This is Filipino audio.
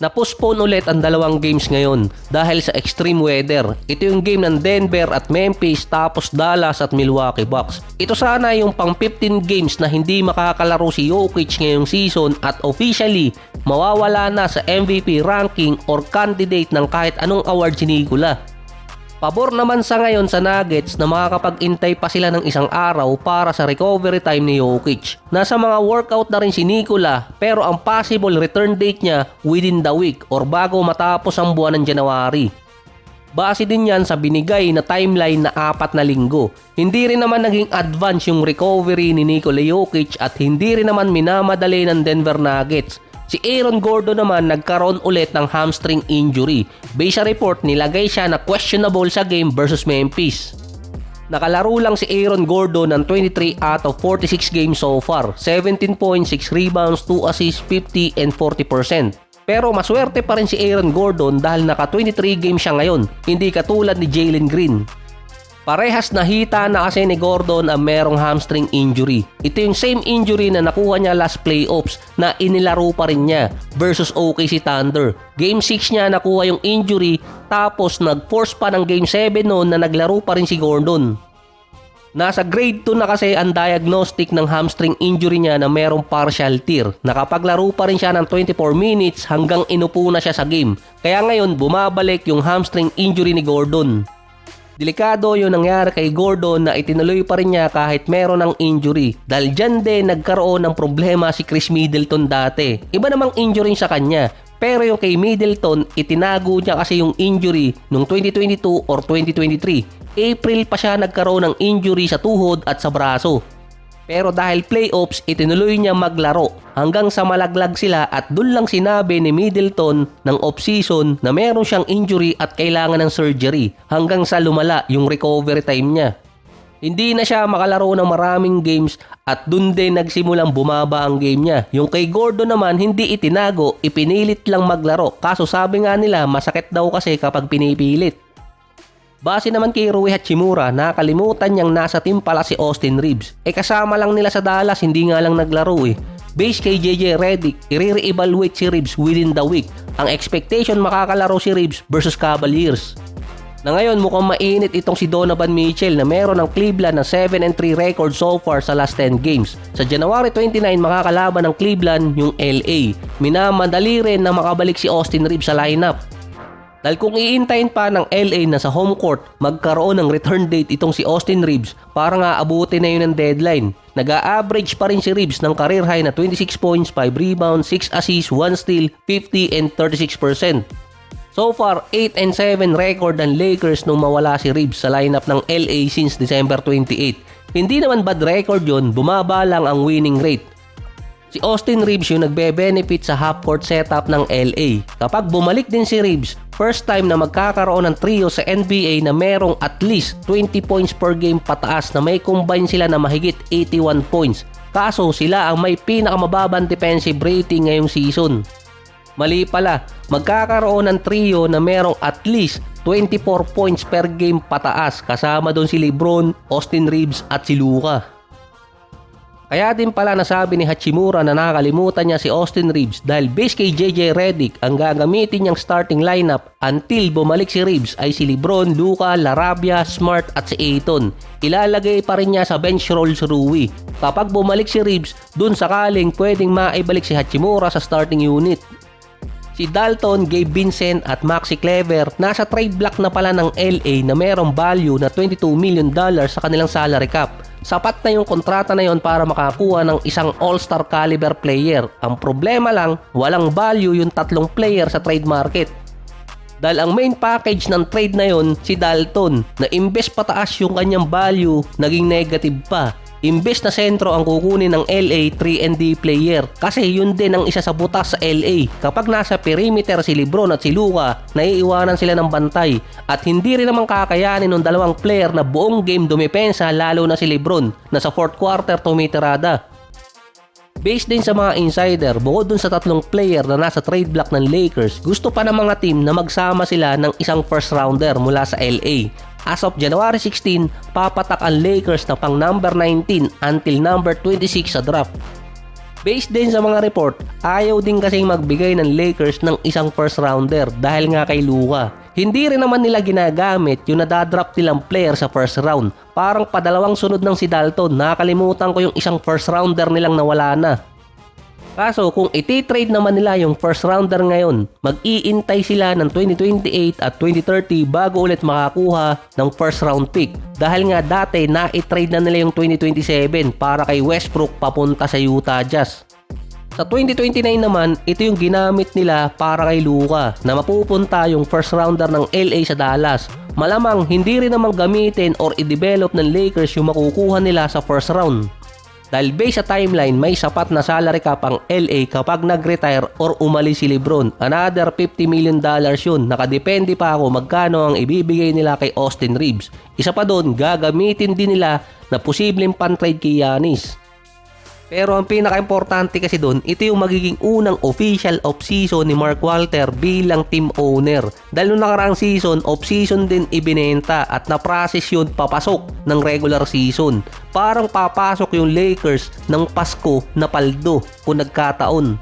Na-postpone ulit ang dalawang games ngayon dahil sa extreme weather. Ito yung game ng Denver at Memphis tapos Dallas at Milwaukee Bucks. Ito sana yung pang 15 games na hindi makakalaro si Jokic ngayong season at officially mawawala na sa MVP ranking or candidate ng kahit anong award si Nikola. Pabor naman sa ngayon sa Nuggets na makakapag-intay pa sila ng isang araw para sa recovery time ni Jokic. Nasa mga workout na rin si Nikola pero ang possible return date niya within the week or bago matapos ang buwan ng January. Base din yan sa binigay na timeline na 4 na linggo. Hindi rin naman naging advance yung recovery ni Nikola Jokic at hindi rin naman minamadali ng Denver Nuggets. Si Aaron Gordon naman nagkaroon ulit ng hamstring injury. Base sa report, nilagay siya na questionable sa game versus Memphis. Nakalaro lang si Aaron Gordon ng 23 out of 46 games so far. 17 points, 6 rebounds, 2 assists, 50 and 40%. Pero maswerte pa rin si Aaron Gordon dahil naka 23 games siya ngayon, hindi katulad ni Jalen Green. Parehas nahita na kasi ni Gordon ang merong hamstring injury. Ito yung same injury na nakuha niya last playoffs na inilaro pa rin niya versus OKC Thunder. Game 6 niya nakuha yung injury tapos nag-force pa ng Game 7 noon na naglaro pa rin si Gordon. Nasa grade 2 na kasi ang diagnostic ng hamstring injury niya na merong partial tear. Nakapaglaro pa rin siya ng 24 minutes hanggang inupo na siya sa game. Kaya ngayon bumabalik yung hamstring injury ni Gordon. Delikado yung nangyari kay Gordon na itinuloy pa rin niya kahit meron ng injury. Dahil dyan din nagkaroon ng problema si Chris Middleton dati. Iba namang injury sa kanya. Pero yung kay Middleton, itinago niya kasi yung injury noong 2022 or 2023. April pa siya nagkaroon ng injury sa tuhod at sa braso. Pero dahil playoffs, itinuloy niya maglaro hanggang sa malaglag sila at dun lang sinabi ni Middleton ng off-season na meron siyang injury at kailangan ng surgery hanggang sa lumala yung recovery time niya. Hindi na siya makalaro ng maraming games at dun din nagsimulang bumaba ang game niya. Yung kay Gordon naman hindi itinago, ipinilit lang maglaro. Kaso sabi nga nila masakit daw kasi kapag pinipilit. Base naman kay Rui Hachimura, nakalimutan niyang nasa team pala si Austin Reeves. Kasama lang nila sa Dallas, hindi nga lang naglaro eh. Base kay JJ Redick, i-re-evaluate si Reeves within the week. Ang expectation makakalaro si Reeves versus Cavaliers. Na ngayon mukhang mainit itong si Donovan Mitchell na meron ng Cleveland na 7-3 record so far sa last 10 games. Sa January 29 makakalaban ng Cleveland yung LA. Minamadali rin na makabalik si Austin Reeves sa lineup. Dahil kung iintayin pa ng LA na sa home court, magkaroon ng return date itong si Austin Reeves para nga abutin na yun ng deadline. Nag-a-average pa rin si Reeves ng career high na 26 points, 5 rebounds, 6 assists, 1 steal, 50 and 36%. So far, 8-7 record ng Lakers nung mawala si Reeves sa lineup ng LA since December 28. Hindi naman bad record yun, bumaba lang ang winning rate. Si Austin Reeves yung nagbe-benefit sa half-court setup ng LA. Kapag bumalik din si Reeves, first time na magkakaroon ng trio sa NBA na merong at least 20 points per game pataas na may combine sila na mahigit 81 points. Kaso sila ang may pinakamababang defensive rating ngayong season. Mali pala, magkakaroon ng trio na merong at least 24 points per game pataas kasama doon si LeBron, Austin Reeves at si Luka. Kaya din pala nasabi ni Hachimura na nakakalimutan niya si Austin Reeves dahil base kay JJ Redick ang gagamitin niyang starting lineup until bumalik si Reeves ay si LeBron, Luka, Larabia, Smart at si Ayton. Ilalagay pa rin niya sa bench role si Rui. Kapag bumalik si Reeves, dun sakaling pwedeng maibalik si Hachimura sa starting unit. Si Dalton, Gabe Vincent at Maxi Kleber nasa trade block na pala ng LA na merong value na $22 million sa kanilang salary cap. Sapat na yung kontrata na yon para makakuha ng isang all-star caliber player. Ang problema lang, walang value yung tatlong player sa trade market. Dahil ang main package ng trade na yon, si Dalton, na imbes pataas yung kanyang value, naging negative pa. Imbes na sentro ang kukunin ng LA 3-and-D player kasi yun din ang isa sa butas sa LA. Kapag nasa perimeter si LeBron at si Luka, naiiwanan sila ng bantay at hindi rin naman kakayanin ng dalawang player na buong game dumepensa lalo na si LeBron na sa fourth quarter tumitirada. Based din sa mga insider, bukod dun sa tatlong player na nasa trade block ng Lakers, gusto pa ng mga team na magsama sila ng isang first rounder mula sa LA. As of January 16, papatak ang Lakers na pang number 19 until number 26 sa draft. Based din sa mga report, ayaw din kasing magbigay ng Lakers ng isang first rounder dahil nga kay Luka. Hindi rin naman nila ginagamit yung nadadrop nilang player sa first round. Parang padalawang sunod ng si Dalton, nakalimutan ko yung isang first rounder nilang nawala na. Kaso kung iti-trade naman nila yung first rounder ngayon, mag-iintay sila ng 2028 at 2030 bago ulit makakuha ng first round pick. Dahil nga dati na-trade na nila yung 2027 para kay Westbrook papunta sa Utah Jazz. Sa 2029 naman, ito yung ginamit nila para kay Luka na mapupunta yung first rounder ng LA sa Dallas. Malamang hindi rin naman gamitin or i-develop ng Lakers yung makukuha nila sa first round. Dahil based sa timeline, may sapat na salary cap ang LA kapag nag-retire or umalis si LeBron. Another $50 million yun. Nakadepende pa ako magkano ang ibibigay nila kay Austin Reeves. Isa pa doon, gagamitin din nila na posibleng pan-trade kay Giannis. Pero ang pinaka-importante kasi doon, ito yung magiging unang official off-season ni Mark Walter bilang team owner. Dahil nung nakaraang season, off-season din ibinenta at na-process yun papasok ng regular season. Parang papasok yung Lakers ng Pasko na paldo kung nagkataon.